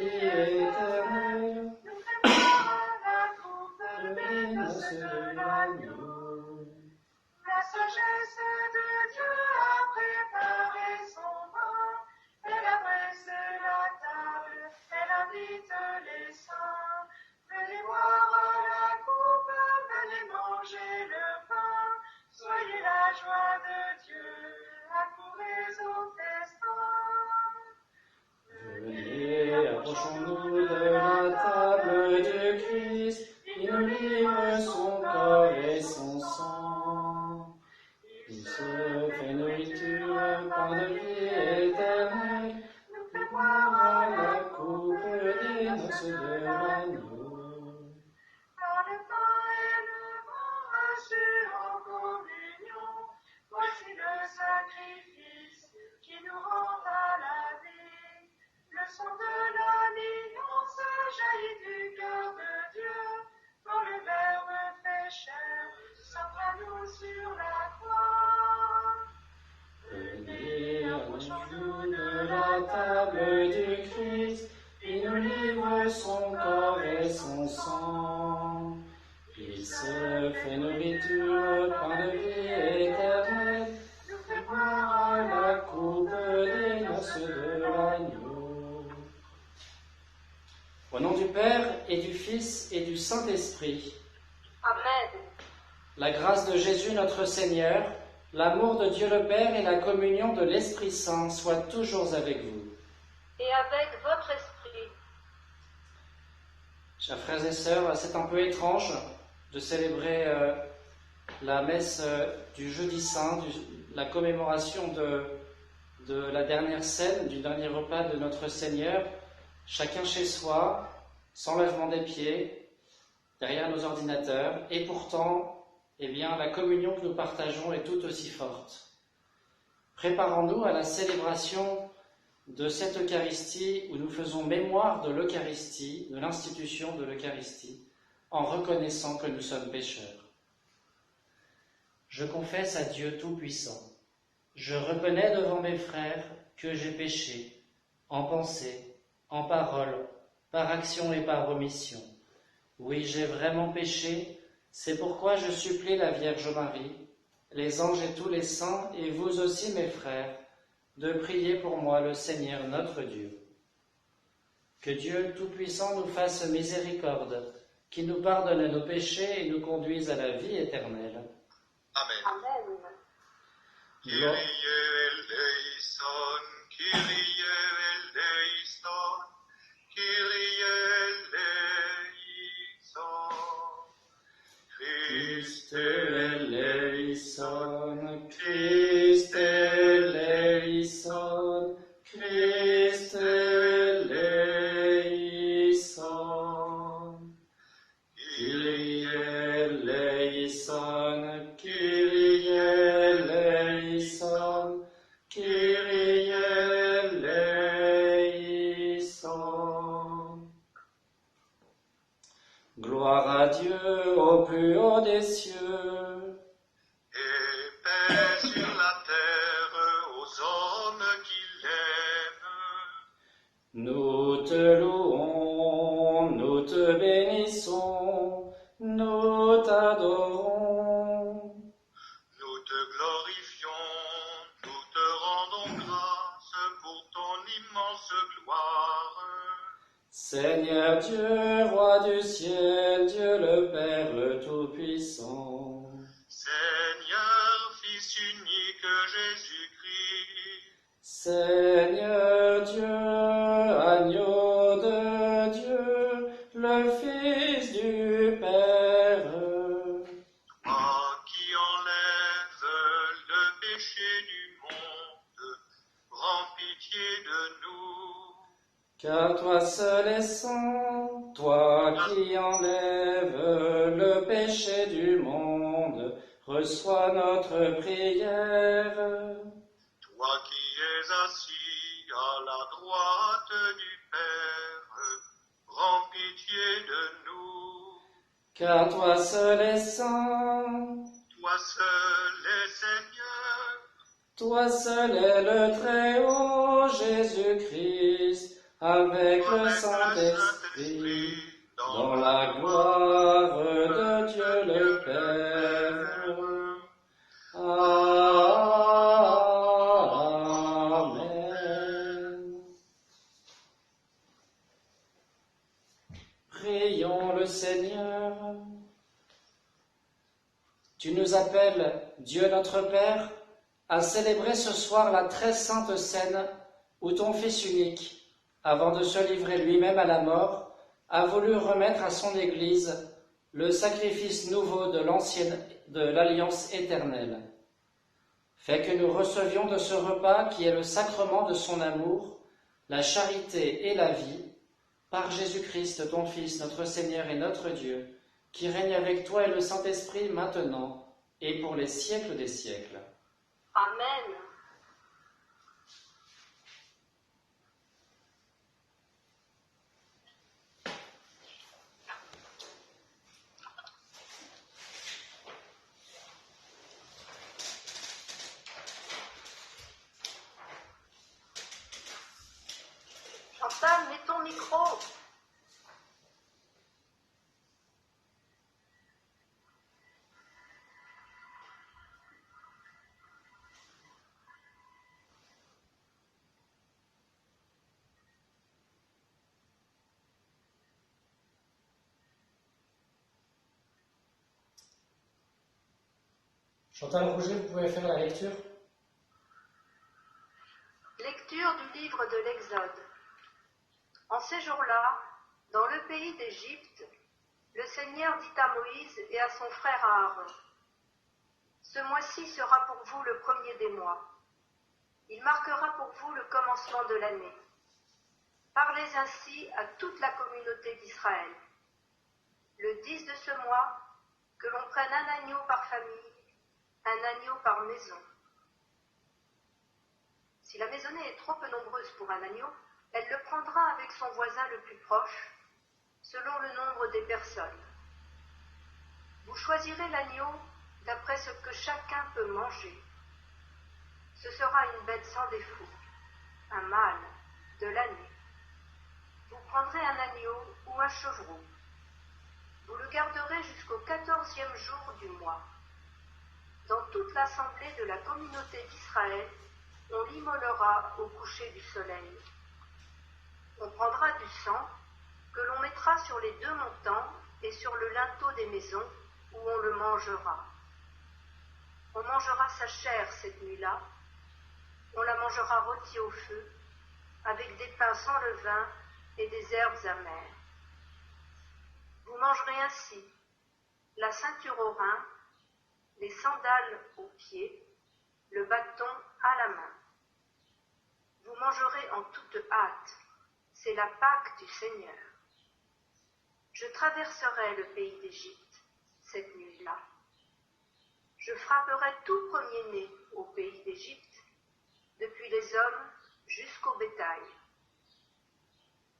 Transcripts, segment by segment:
vie éternelle. Nous fais boire la coupe des noces de l'agneau. La sagesse de Dieu a préparé son vin. Elle abaisse la table, elle invite les saints. Venez boire la coupe, venez manger le pain. Soyez la joie de Dieu, accourez au festin. Venez, approchons-nous de la table du Christ, il nous livre son corps et son sang. Il se fait nourriture, pain de vie éternelle, Nous fait nous boire boire la coupe des noces de l'agneau. par le pain et le vin reçus en communion. Voici le sacrifice qui nous rend à la vie. Le sang de l'alliance jaillit du cœur de Dieu. Quand le Verbe fait chair, s'offre à nous sur la croix. Venez, approchons-nous de la table du Christ, il nous livre son corps et son sang. Il se fait nourriture, pain de vie éternelle, Nous nous fait boire la coupe des noces de l'agneau. Au nom du Père et du Fils et du Saint-Esprit, Amen. la grâce de Jésus notre Seigneur, l'amour de Dieu le Père et la communion de l'Esprit Saint soient toujours avec vous. Et avec votre esprit. Chers frères et sœurs, c'est un peu étrange de célébrer la messe du jeudi saint, la commémoration de la dernière scène, du dernier repas de notre Seigneur, chacun chez soi, sans lèvement des pieds, derrière nos ordinateurs, et pourtant, eh bien, la communion que nous partageons est tout aussi forte. Préparons-nous à la célébration de cette Eucharistie où nous faisons mémoire de l'Eucharistie, de l'institution de l'Eucharistie, en reconnaissant que nous sommes pécheurs. Je confesse à Dieu Tout-Puissant. Je reconnais devant mes frères que j'ai péché, en pensée, en parole, par action et par omission. Oui, j'ai vraiment péché, c'est pourquoi je supplie la Vierge Marie, les anges et tous les saints, et vous aussi mes frères, de prier pour moi le Seigneur notre Dieu. Que Dieu Tout-Puissant nous fasse miséricorde, qui nous pardonne nos péchés et nous conduise à la vie éternelle. Amen. Amen. Kyrie eleison, Kyrie eleison, Kyrie eleison. Christe eleison, Christe eleison. Kyrie eleison, Kyrie eleison, Kyrie eleison. Gloire à Dieu au plus haut des cieux. Et paix sur la terre aux hommes qui l'aiment. Nous te louons, nous te bénissons, nous t'adorons. Nous te glorifions, nous te rendons grâce pour ton immense gloire. Seigneur Dieu, roi du ciel, Dieu le Père Tout-Puissant. Seigneur, Fils unique Jésus-Christ, Seigneur Dieu, agneau de Dieu, le Fils du Père. toi qui enlèves le péché du monde, prends pitié de nous. Car toi seul es saint, toi qui enlèves le péché du monde, reçois notre prière. Toi qui es assis à la droite du Père, prends pitié de nous. Car toi seul es saint, Toi seul est Seigneur, toi seul est le Très-Haut Jésus-Christ, avec le Saint-Esprit, dans la gloire de Dieu le Père. Amen. Prions le Seigneur. Tu nous appelles, Dieu notre Père, à célébrer ce soir la très sainte scène où ton Fils unique, avant de se livrer lui-même à la mort, a voulu remettre à son Église le sacrifice nouveau de l'alliance éternelle. Fais que nous recevions de ce repas qui est le sacrement de son amour, la charité et la vie, par Jésus-Christ, ton Fils, notre Seigneur et notre Dieu, qui règne avec toi et le Saint-Esprit maintenant et pour les siècles des siècles. Amen. Chantal, mets ton micro. Chantal Rouget, vous pouvez faire la lecture? Lecture du livre de l'Exode. En ces jours-là, dans le pays d'Égypte, le Seigneur dit à Moïse et à son frère Aaron, « Ce mois-ci sera pour vous le premier des mois. Il marquera pour vous le commencement de l'année. Parlez ainsi à toute la communauté d'Israël. Le 10 de ce mois, que l'on prenne un agneau par famille, un agneau par maison. Si la maisonnée est trop peu nombreuse pour un agneau, elle le prendra avec son voisin le plus proche, selon le nombre des personnes. Vous choisirez l'agneau d'après ce que chacun peut manger. Ce sera une bête sans défaut, un mâle de l'année. Vous prendrez un agneau ou un chevreau. Vous le garderez jusqu'au 14e jour du mois. Dans toute l'assemblée de la communauté d'Israël, on l'immolera au coucher du soleil. On prendra du sang que l'on mettra sur les deux montants et sur le linteau des maisons où on le mangera. On mangera sa chair cette nuit-là. On la mangera rôtie au feu, avec des pains sans levain et des herbes amères. Vous mangerez ainsi la ceinture aux reins, les sandales aux pieds, le bâton à la main. Vous mangerez en toute hâte, c'est la Pâque du Seigneur. Je traverserai le pays d'Égypte cette nuit-là. Je frapperai tout premier-né au pays d'Égypte, depuis les hommes jusqu'au bétail.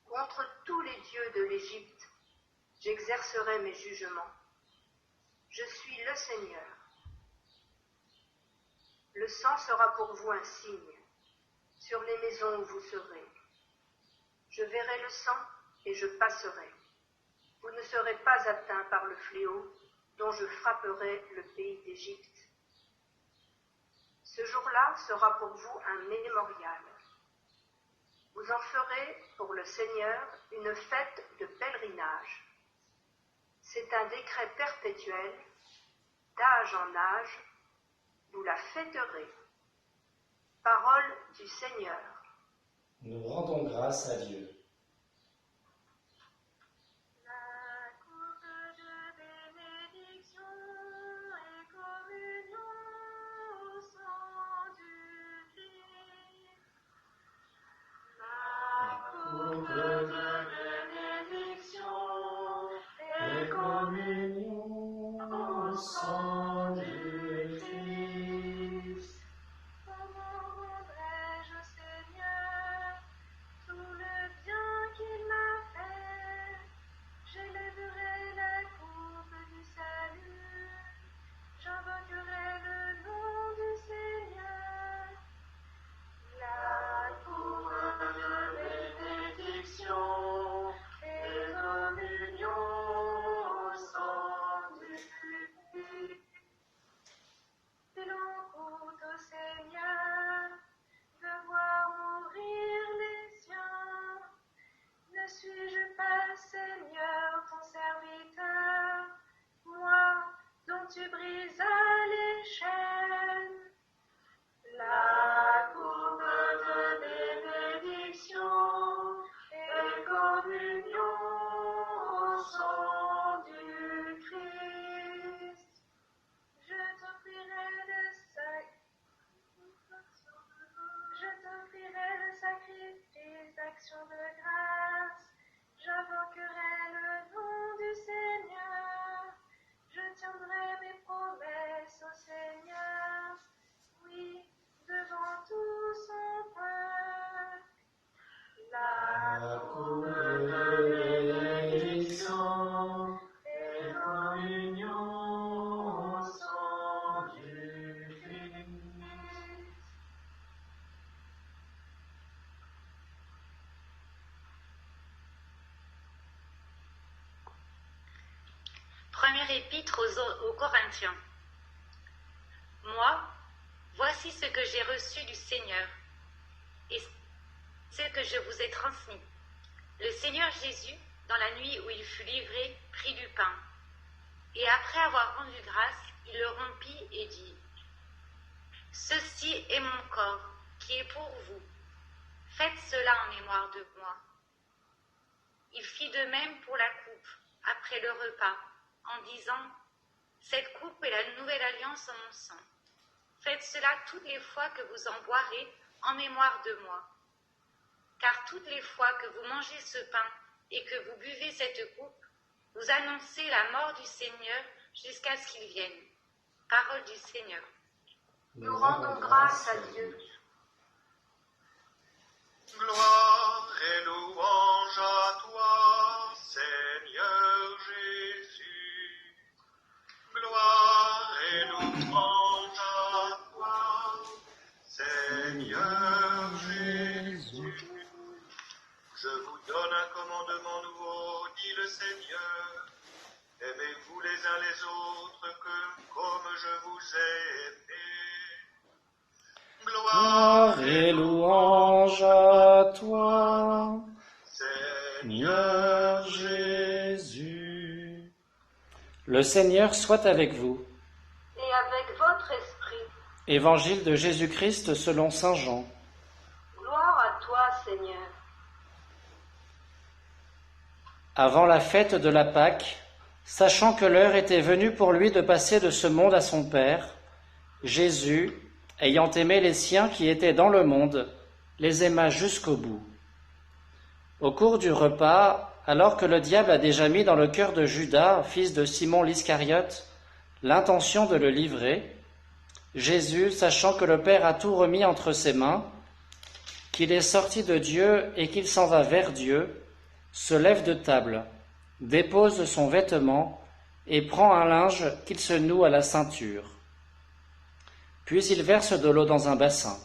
Contre tous les dieux de l'Égypte, j'exercerai mes jugements. Je suis le Seigneur. Le sang sera pour vous un signe sur les maisons où vous serez. Je verrai le sang et je passerai. Vous ne serez pas atteints par le fléau dont je frapperai le pays d'Égypte. Ce jour-là sera pour vous un mémorial. Vous en ferez pour le Seigneur une fête de pèlerinage. C'est un décret perpétuel, d'âge en âge, vous la fêterez. Parole du Seigneur. Nous rendons grâce à Dieu. La coupe de bénédiction et communion au sang du Christ. La coupe de bénédiction et communion au sang du Christ. Comment rendrai-je, Seigneur, tout le bien suis-je pas, Seigneur, ton serviteur, moi, dont tu brisas les chaînes? La coupe de bénédiction et communion au sang du Christ. Je t'offrirai le sacrifice d'action de grâce. J'invoquerai le nom du Seigneur. Je tiendrai mes promesses au Seigneur. Oui, devant tout son peuple. La coupe de bénédiction et communion au sang du Christ. Première épître aux Corinthiens. Moi, voici ce que j'ai reçu du Seigneur et ce que je vous ai transmis. Le Seigneur Jésus, dans la nuit où il fut livré, prit du pain. Et après avoir rendu grâce, il le rompit et dit : « Ceci est mon corps, qui est pour vous. Faites cela en mémoire de moi. » Il fit de même pour la coupe, après le repas, en disant : « Cette coupe est la nouvelle alliance en mon sang. Faites cela toutes les fois que vous en boirez en mémoire de moi. Car toutes les fois que vous mangez ce pain et que vous buvez cette coupe, vous annoncez la mort du Seigneur jusqu'à ce qu'il vienne. » Parole du Seigneur. Nous rendons grâce à Dieu. Gloire et louange à toi, Seigneur Jésus. Gloire et louange à toi, Seigneur Jésus. Je vous donne un commandement nouveau, dit le Seigneur. Aimez-vous les uns les autres comme je vous ai aimés. Gloire et louange à toi, Seigneur Jésus. Le Seigneur soit avec vous. Et avec votre esprit. Évangile de Jésus-Christ selon saint Jean. Gloire à toi, Seigneur. Avant la fête de la Pâque, sachant que l'heure était venue pour lui de passer de ce monde à son Père, Jésus, ayant aimé les siens qui étaient dans le monde, les aima jusqu'au bout. Au cours du repas, alors que le diable a déjà mis dans le cœur de Judas, fils de Simon l'Iscariote, l'intention de le livrer, Jésus, sachant que le Père a tout remis entre ses mains, qu'il est sorti de Dieu et qu'il s'en va vers Dieu, se lève de table, dépose son vêtement et prend un linge qu'il se noue à la ceinture. Puis il verse de l'eau dans un bassin.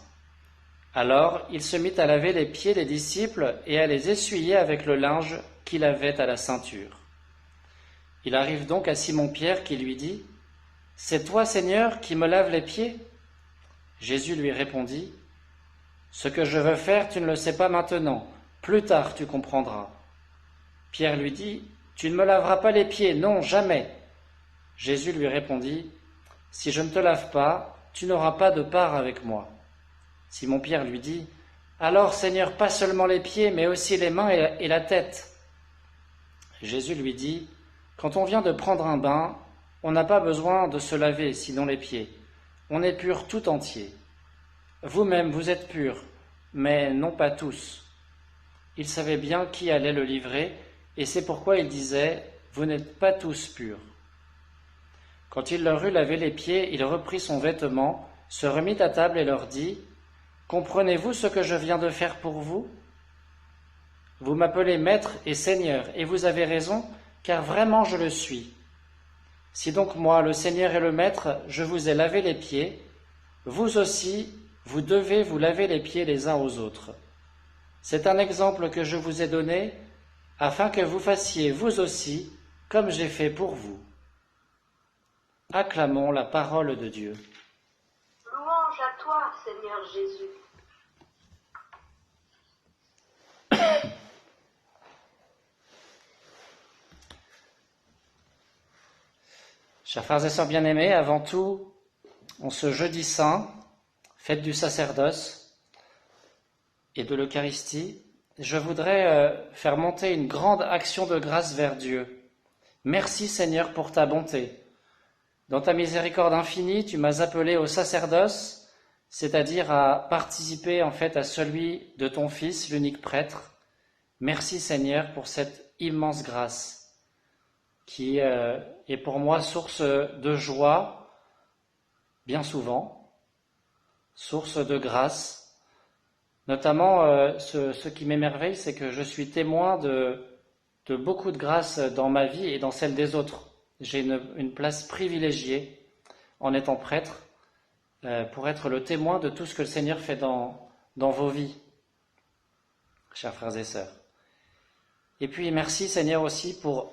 Alors il se mit à laver les pieds des disciples et à les essuyer avec le linge qu'il avait à la ceinture. Il arrive donc à Simon-Pierre qui lui dit : « C'est toi, Seigneur, qui me laves les pieds ?» Jésus lui répondit : « Ce que je veux faire, tu ne le sais pas maintenant, plus tard tu comprendras. » Pierre lui dit : « Tu ne me laveras pas les pieds, non, jamais. » Jésus lui répondit : « Si je ne te lave pas, tu n'auras pas de part avec moi. » Simon-Pierre lui dit : « Alors, Seigneur, pas seulement les pieds, mais aussi les mains et la tête. » Jésus lui dit : « Quand on vient de prendre un bain, on n'a pas besoin de se laver, sinon les pieds. On est pur tout entier. Vous-même, vous êtes purs, mais non pas tous. » Il savait bien qui allait le livrer, et c'est pourquoi il disait : « Vous n'êtes pas tous purs. » Quand il leur eut lavé les pieds, il reprit son vêtement, se remit à table et leur dit : « Comprenez-vous ce que je viens de faire pour vous ? Vous m'appelez Maître et Seigneur, et vous avez raison, car vraiment je le suis. Si donc moi, le Seigneur et le Maître, je vous ai lavé les pieds, vous aussi, vous devez vous laver les pieds les uns aux autres. C'est un exemple que je vous ai donné, afin que vous fassiez vous aussi comme j'ai fait pour vous. » Acclamons la parole de Dieu. Louange à toi, Seigneur Jésus. Chers frères et sœurs bien-aimés, avant tout, en ce jeudi saint, fête du sacerdoce et de l'Eucharistie, je voudrais faire monter une grande action de grâce vers Dieu. Merci Seigneur pour ta bonté. Dans ta miséricorde infinie, tu m'as appelé au sacerdoce, c'est-à-dire à participer en fait à celui de ton Fils, l'unique prêtre. Merci Seigneur pour cette immense grâce qui est pour moi source de joie, bien souvent, source de grâce. Notamment, ce qui m'émerveille, c'est que je suis témoin de beaucoup de grâce dans ma vie et dans celle des autres. J'ai une place privilégiée en étant prêtre pour être le témoin de tout ce que le Seigneur fait dans vos vies, chers frères et sœurs. Et puis merci Seigneur aussi pour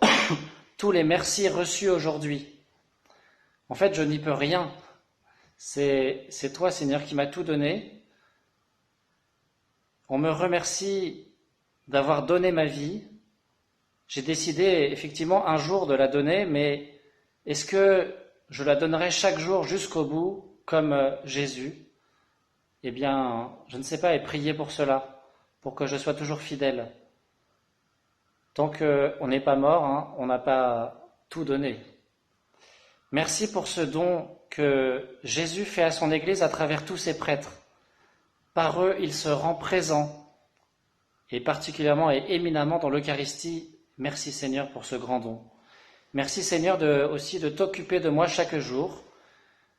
tous les merci reçus aujourd'hui. En fait, je n'y peux rien. C'est toi Seigneur qui m'as tout donné. On me remercie d'avoir donné ma vie. J'ai décidé effectivement un jour de la donner, mais est-ce que je la donnerai chaque jour jusqu'au bout, comme Jésus? Eh bien, je ne sais pas, et priez pour cela, pour que je sois toujours fidèle. Tant qu'on n'est pas mort, on n'a pas tout donné. Merci pour ce don que Jésus fait à son Église à travers tous ses prêtres. Par eux, il se rend présent, et particulièrement et éminemment dans l'Eucharistie. Merci Seigneur pour ce grand don. Merci Seigneur aussi de t'occuper de moi chaque jour,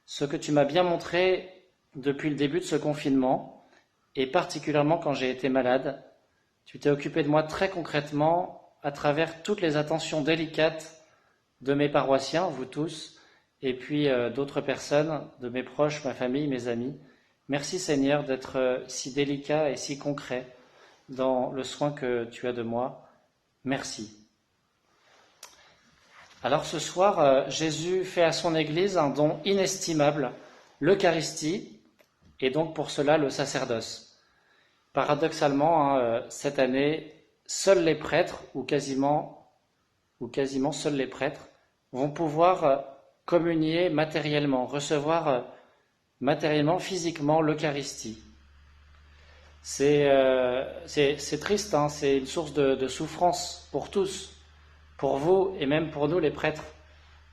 ce que tu m'as bien montré depuis le début de ce confinement, et particulièrement quand j'ai été malade. Tu t'es occupé de moi très concrètement à travers toutes les attentions délicates de mes paroissiens, vous tous, et puis d'autres personnes, de mes proches, ma famille, mes amis. Merci Seigneur d'être si délicat et si concret dans le soin que tu as de moi. Merci. Alors ce soir, Jésus fait à son Église un don inestimable, l'Eucharistie, et donc pour cela le sacerdoce. Paradoxalement, cette année, seuls les prêtres, ou quasiment seuls les prêtres, vont pouvoir communier matériellement, recevoir matériellement, physiquement l'Eucharistie. C'est triste, c'est une source de souffrance pour tous, pour vous et même pour nous les prêtres,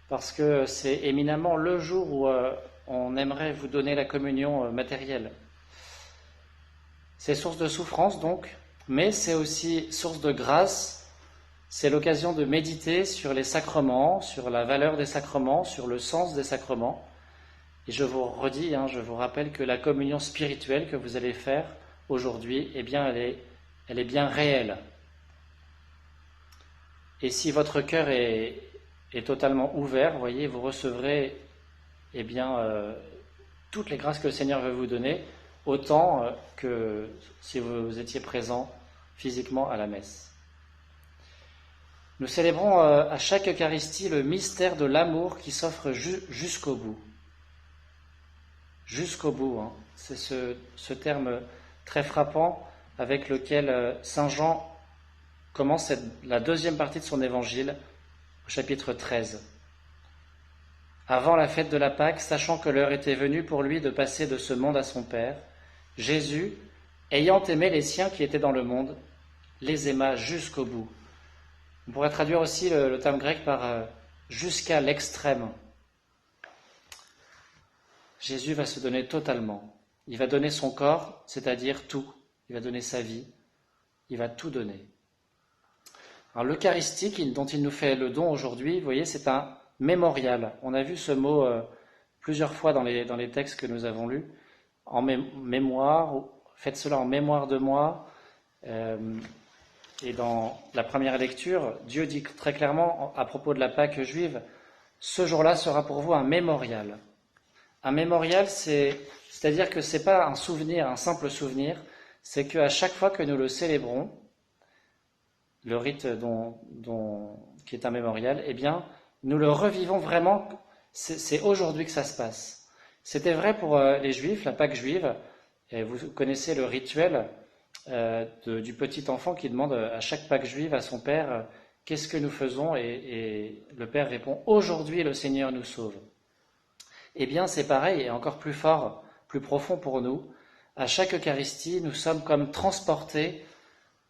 parce que c'est éminemment le jour où on aimerait vous donner la communion matérielle. C'est source de souffrance donc, mais c'est aussi source de grâce. C'est l'occasion de méditer sur les sacrements, sur la valeur des sacrements, sur le sens des sacrements. Et je vous redis, je vous rappelle que la communion spirituelle que vous allez faire aujourd'hui, eh bien, elle est bien réelle. Et si votre cœur est totalement ouvert, voyez, vous recevrez, eh bien, toutes les grâces que le Seigneur veut vous donner, autant que si vous étiez présent physiquement à la messe. Nous célébrons à chaque Eucharistie le mystère de l'amour qui s'offre jusqu'au bout. Jusqu'au bout, c'est ce terme très frappant avec lequel Saint Jean commence la deuxième partie de son évangile, au chapitre 13. Avant la fête de la Pâque, sachant que l'heure était venue pour lui de passer de ce monde à son Père, Jésus, ayant aimé les siens qui étaient dans le monde, les aima jusqu'au bout. On pourrait traduire aussi le terme grec par jusqu'à l'extrême. Jésus va se donner totalement. Il va donner son corps, c'est-à-dire tout. Il va donner sa vie. Il va tout donner. Alors l'Eucharistie dont il nous fait le don aujourd'hui, vous voyez, c'est un mémorial. On a vu ce mot plusieurs fois dans les textes que nous avons lus. En mémoire, faites cela en mémoire de moi. Et dans la première lecture, Dieu dit très clairement à propos de la Pâque juive, ce jour-là sera pour vous un mémorial. Un mémorial, c'est-à-dire que ce n'est pas un souvenir, un simple souvenir, c'est qu'à chaque fois que nous le célébrons, le rite qui est un mémorial, eh bien, nous le revivons vraiment, c'est aujourd'hui que ça se passe. C'était vrai pour les Juifs, la Pâque juive, et vous connaissez le rituel du petit enfant qui demande à chaque Pâque juive à son père qu'est-ce que nous faisons? Et le Père répond, aujourd'hui le Seigneur nous sauve. Eh bien c'est pareil, et encore plus fort, plus profond pour nous. À chaque Eucharistie, nous sommes comme transportés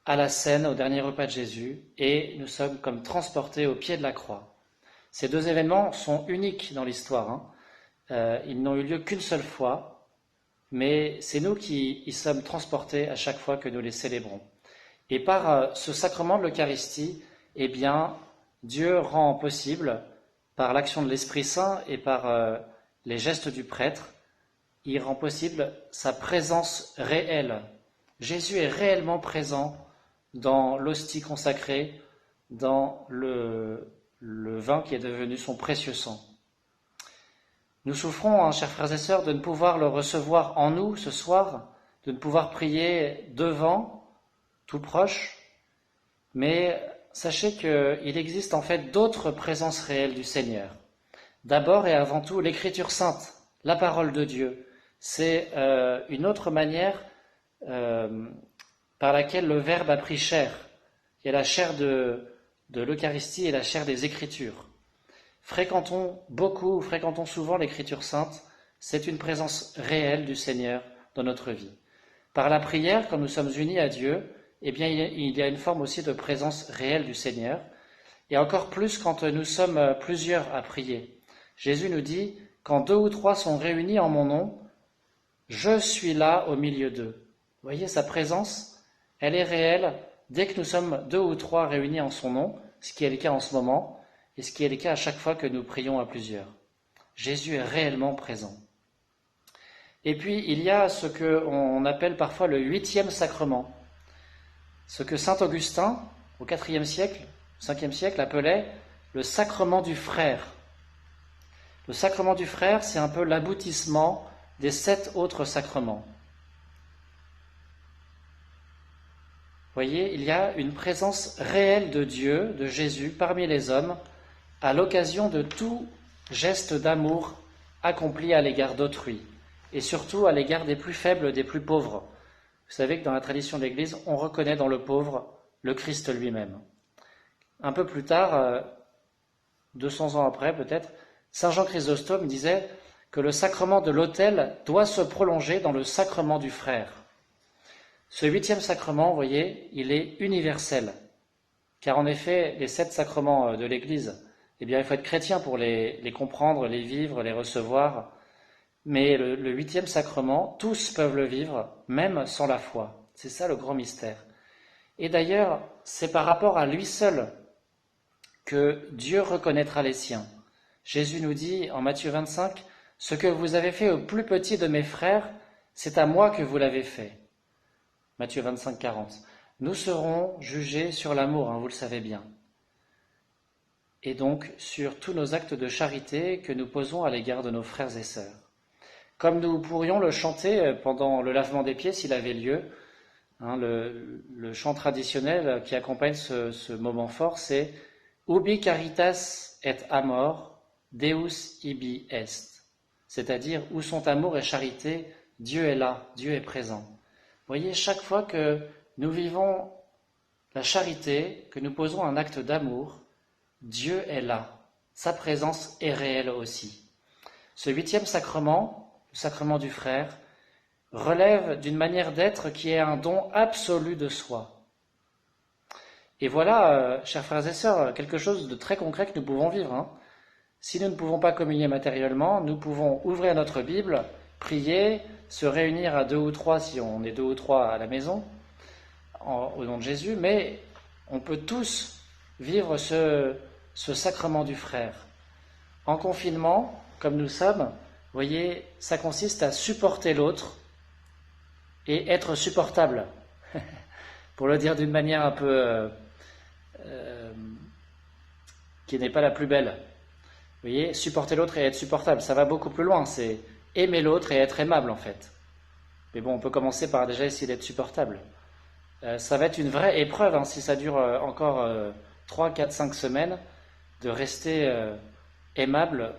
à la scène, au dernier repas de Jésus, et nous sommes comme transportés au pied de la croix. Ces deux événements sont uniques dans l'histoire. Ils n'ont eu lieu qu'une seule fois, mais c'est nous qui y sommes transportés à chaque fois que nous les célébrons. Et par ce sacrement de l'Eucharistie, eh bien, Dieu rend possible, par l'action de l'Esprit Saint et par les gestes du prêtre, il rend possible sa présence réelle. Jésus est réellement présent dans l'hostie consacrée, dans le vin qui est devenu son précieux sang. Nous souffrons, chers frères et sœurs, de ne pouvoir le recevoir en nous ce soir, de ne pouvoir prier devant, tout proche, mais sachez qu'il existe en fait d'autres présences réelles du Seigneur. D'abord et avant tout, l'Écriture sainte, la parole de Dieu, c'est une autre manière par laquelle le Verbe a pris chair. Il y a la chair de l'Eucharistie et la chair des Écritures. Fréquentons souvent l'Écriture sainte, c'est une présence réelle du Seigneur dans notre vie. Par la prière, quand nous sommes unis à Dieu, eh bien, il y a une forme aussi de présence réelle du Seigneur, et encore plus quand nous sommes plusieurs à prier. Jésus nous dit, quand 2 ou 3 sont réunis en mon nom, je suis là au milieu d'eux. Vous voyez, sa présence, elle est réelle dès que nous sommes 2 ou 3 réunis en son nom, ce qui est le cas en ce moment, et ce qui est le cas à chaque fois que nous prions à plusieurs. Jésus est réellement présent. Et puis, il y a ce qu'on appelle parfois le 8e sacrement. Ce que saint Augustin, au 4e siècle, 5e siècle, appelait le sacrement du frère. Le sacrement du frère, c'est un peu l'aboutissement des 7 autres sacrements. Vous voyez, il y a une présence réelle de Dieu, de Jésus, parmi les hommes, à l'occasion de tout geste d'amour accompli à l'égard d'autrui, et surtout à l'égard des plus faibles, des plus pauvres. Vous savez que dans la tradition de l'Église, on reconnaît dans le pauvre le Christ lui-même. Un peu plus tard, 200 ans après peut-être, saint Jean Chrysostome disait que le sacrement de l'autel doit se prolonger dans le sacrement du frère. Ce 8e sacrement, vous voyez, il est universel, car en effet, les 7 sacrements de l'Église, eh bien, il faut être chrétien pour les comprendre, les vivre, les recevoir, mais le 8e sacrement, tous peuvent le vivre, même sans la foi. C'est ça le grand mystère. Et d'ailleurs, c'est par rapport à lui seul que Dieu reconnaîtra les siens. Jésus nous dit en Matthieu 25, « Ce que vous avez fait au plus petit de mes frères, c'est à moi que vous l'avez fait. » Matthieu 25, 40. Nous serons jugés sur l'amour, vous le savez bien. Et donc sur tous nos actes de charité que nous posons à l'égard de nos frères et sœurs. Comme nous pourrions le chanter pendant le lavement des pieds s'il avait lieu, le chant traditionnel qui accompagne ce moment fort, c'est « Ubi caritas et amor, Deus ibi est », c'est-à-dire où sont amour et charité, Dieu est là, Dieu est présent. Vous voyez, chaque fois que nous vivons la charité, que nous posons un acte d'amour, Dieu est là, sa présence est réelle aussi. Ce 8e sacrement, le sacrement du frère, relève d'une manière d'être qui est un don absolu de soi. Et voilà, chers frères et sœurs, quelque chose de très concret que nous pouvons vivre. Si nous ne pouvons pas communier matériellement, nous pouvons ouvrir notre Bible, prier, se réunir à 2 ou 3 si on est 2 ou 3 à la maison, au nom de Jésus, mais on peut tous vivre ce sacrement du frère. En confinement, comme nous sommes, vous voyez, ça consiste à supporter l'autre et être supportable, pour le dire d'une manière un peu qui n'est pas la plus belle. Vous voyez, supporter l'autre et être supportable, ça va beaucoup plus loin, c'est aimer l'autre et être aimable en fait. Mais bon, on peut commencer par déjà essayer d'être supportable. Ça va être une vraie épreuve, si ça dure encore 3, 4, 5 semaines, de rester aimable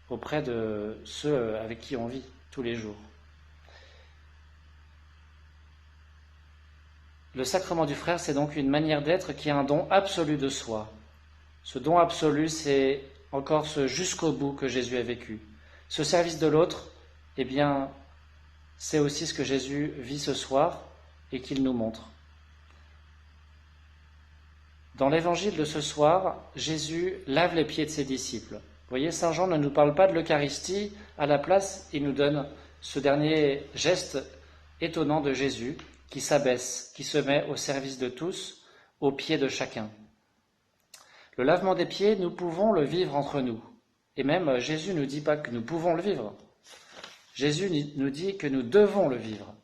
auprès de ceux avec qui on vit tous les jours. le sacrement du frère, c'est donc une manière d'être qui est un don absolu de soi. Ce don absolu, c'est encore ce jusqu'au bout que Jésus a vécu. Ce service de l'autre, eh bien, c'est aussi ce que Jésus vit ce soir et qu'il nous montre. Dans l'évangile de ce soir, Jésus lave les pieds de ses disciples. Vous voyez, Saint Jean ne nous parle pas de l'Eucharistie, à la place, il nous donne ce dernier geste étonnant de Jésus qui s'abaisse, qui se met au service de tous, aux pieds de chacun. Le lavement des pieds, nous pouvons le vivre entre nous. Et même Jésus ne nous dit pas que nous pouvons le vivre. Jésus nous dit que nous devons le vivre.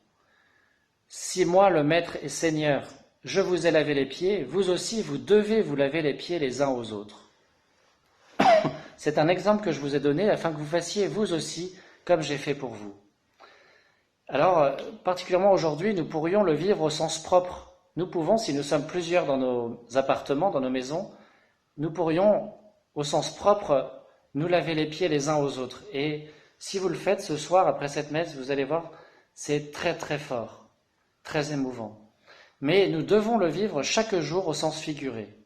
Si moi, le Maître et Seigneur, je vous ai lavé les pieds, vous aussi, vous devez vous laver les pieds les uns aux autres. C'est un exemple que je vous ai donné afin que vous fassiez vous aussi comme j'ai fait pour vous. Alors, particulièrement aujourd'hui, nous pourrions le vivre au sens propre. Nous pouvons, si nous sommes plusieurs dans nos appartements, dans nos maisons, nous pourrions, au sens propre, nous laver les pieds les uns aux autres. Et si vous le faites ce soir, après cette messe, vous allez voir, c'est très très fort, très émouvant. Mais nous devons le vivre chaque jour au sens figuré.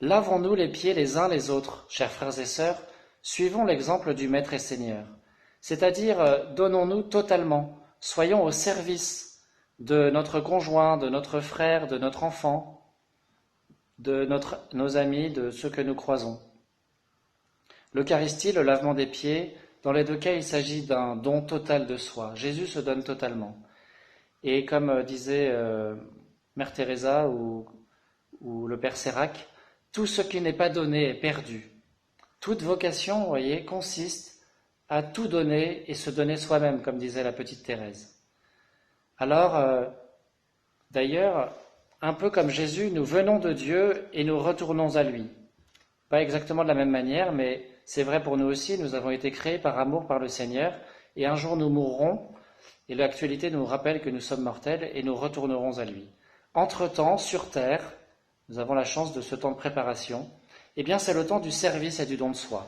Lavons-nous les pieds les uns les autres, chers frères et sœurs, suivons l'exemple du Maître et Seigneur. C'est-à-dire, donnons-nous totalement, soyons au service de notre conjoint, de notre frère, de notre enfant, de nos amis, de ceux que nous croisons. L'Eucharistie, le lavement des pieds, dans les deux cas, il s'agit d'un don total de soi. Jésus se donne totalement. Et comme disait Mère Teresa ou le Père Sérac, tout ce qui n'est pas donné est perdu. Toute vocation, vous voyez, consiste à tout donner et se donner soi-même, comme disait la petite Thérèse. Alors, d'ailleurs, un peu comme Jésus, nous venons de Dieu et nous retournons à lui. Pas exactement de la même manière, mais c'est vrai pour nous aussi, nous avons été créés par amour par le Seigneur, et un jour nous mourrons, et l'actualité nous rappelle que nous sommes mortels, et nous retournerons à lui. Entre-temps, sur terre, nous avons la chance de ce temps de préparation, eh bien c'est le temps du service et du don de soi.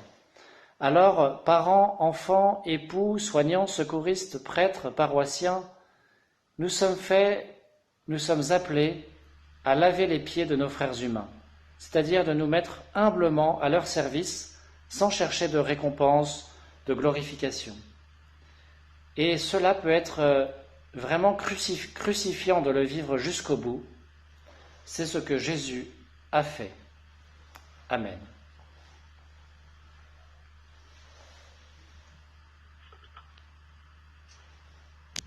Alors, parents, enfants, époux, soignants, secouristes, prêtres, paroissiens, nous sommes appelés à laver les pieds de nos frères humains, c'est-à-dire de nous mettre humblement à leur service, sans chercher de récompense, de glorification. Et cela peut être vraiment crucifiant de le vivre jusqu'au bout. C'est ce que Jésus a fait. Amen.